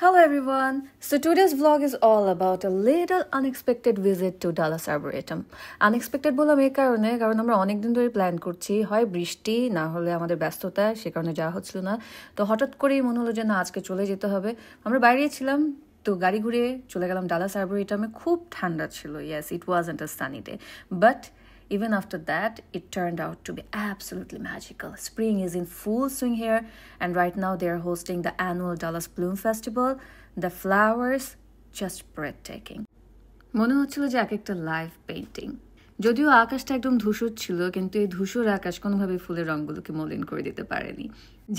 Hello everyone. So today's vlog is all about a little unexpected visit to Dallas Arboretum. Unexpected বললাম এই কারণ আমরা অনেক দিন ধরে প্ল্যান করছি, হয় বৃষ্টি না হলে আমাদের ব্যস্ততা, সে কারণে যাওয়া হচ্ছিল না। তো হঠাৎ করেই মনে হলো যে না আজকে চলে যেতে হবে। আমরা বাইরে ছিলাম, তো গাড়ি ঘুরে চলে গেলাম ডালাস আরবোরেটামে। খুব ঠান্ডা ছিল, yes, it wasn't a sunny day, but even after that, it turned out to be absolutely magical. Spring is in full swing here, and right now they are hosting the annual Dallas Bloom Festival. The flowers, just breathtaking. মনে হচ্ছিল যে একটা live painting. যদিও আকাশটা একদম ধূসর ছিল, কিন্তু এই ধূসর আকাশ কোনোভাবে ফুলের রঙগুলোকে মলিন করে দিতে পারেনি।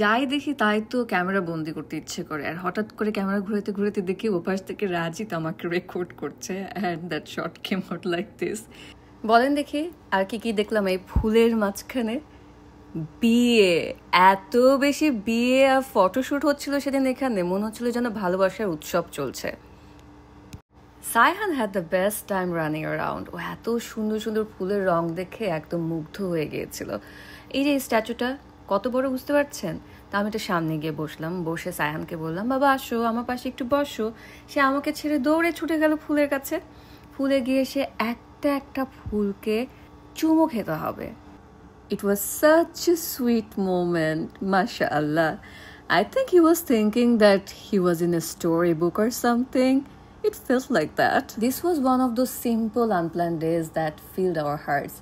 যাই দেখি তাই তো ক্যামেরা বন্দি করতে ইচ্ছে করে, আর হঠাৎ করে ক্যামেরা ঘুরেতে ঘুরেতে দেখি ওপাশ থেকে রাজিত আমাকে রেকর্ড করছে, and that shot came out like this. বলেন দেখি আর কি কি দেখলাম এই ফুলের মাঝখানে? বিয়ে, এত বেশি বিয়ে আর ফটোশুট হচ্ছিল সেদিন এখানে, মনে হচ্ছিল যেন ভালোবাসার উৎসব চলছে। Saihan had the best time running around. ও এত সুন্দর সুন্দর ফুলের রং দেখে একদম মুগ্ধ হয়ে গিয়েছিল। এই যে স্ট্যাচুটা কত বড় বুঝতে পারছেন? তা আমি একটা সামনে গিয়ে বসলাম, বসে সাইহানকে বললাম বাবা আসো আমার পাশে একটু বসো। সে আমাকে ছেড়ে দৌড়ে ছুটে গেল ফুলের কাছে। ফুলে গিয়ে সে একটা ফুলকে চুমু খেতে হবে। It was such a sweet moment, mashallah. I think he was thinking that he was in a storybook or something. It felt like that. This was one of those simple unplanned days that filled our hearts.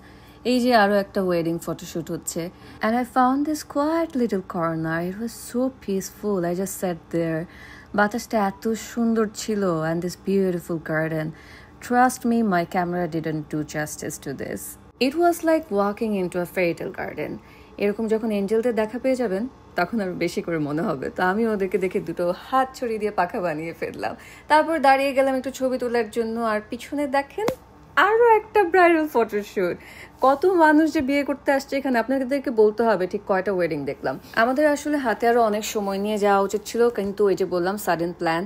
এই যে আরো একটা wedding photoshoot হচ্ছে, and I found this quiet little corner. It was so peaceful. I just sat there. বাতাসটা এত সুন্দর ছিল, and this beautiful garden. Trust me, my camera didn't do justice to this. It was like walking into a fairy tale garden. এরকম যখন এঞ্জেলদের দেখা পেয়ে যাবেন তখন আরো বেশি করে মনে হবে। তো আমি ওদেরকে দেখে দুটো হাত ছড়িয়ে দিয়ে পাখা বানিয়ে ফেললাম। তারপর দাঁড়িয়ে গেলাম একটু ছবি তোলার জন্য, আর পিছনে দেখেন আরো একটা ব্রাইডাল ফটোশুট। কত মানুষ যে বিয়ে করতে আসছে এখানে, আপনাদেরকে বলতে হবে ঠিক কয়টা ওয়েডিং দেখলাম। আমাদের আসলে হাতে আরো অনেক সময় নিয়ে যাওয়া উচিত ছিল, কিন্তু এই যে বললাম সাডেন প্ল্যান।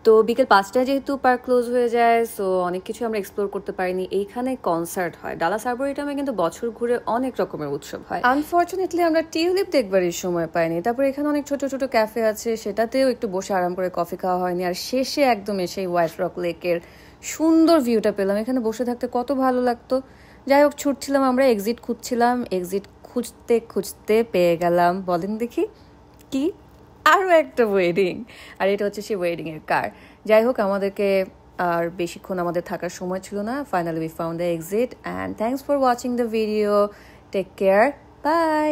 তো বিকেল 5টায় যেহেতু পার্ক ক্লোজ হয়ে যায়, সো অনেক কিছু আমরা এক্সপ্লোর করতে পারিনি। এইখানে কনসার্ট হয়, ডালাস আরবোরেটামে কিন্তু বছর ঘুরে অনেক রকমের উৎসব হয়। আনফর্চুনেটলি আমরা টিউলিপ দেখবারই সময় পাইনি। তারপর এখানে অনেক ছোট ছোট ক্যাফে আছে, সেটাতেও একটু বসে আরাম করে কফি খাওয়া হয়নি। আর শেষে একদম এসে হোয়াইট রক লেকের সুন্দর ভিউটা পেলাম। এখানে বসে থাকতে কত ভালো লাগতো। যাই হোক, ছুটছিলাম আমরা, এক্সিট খুঁজছিলাম, এক্সিট খুঁজতে খুঁজতে পেয়ে গেলাম, বলেন দেখি কি, আরও একটা ওয়েডিং। আর এটা হচ্ছে সেই ওয়েডিংয়ের কার। যাই হোক, আমাদেরকে আর বেশিক্ষণ আমাদের থাকার সময় ছিল না। Finally we found the exit, and thanks for watching the video. Take care, by.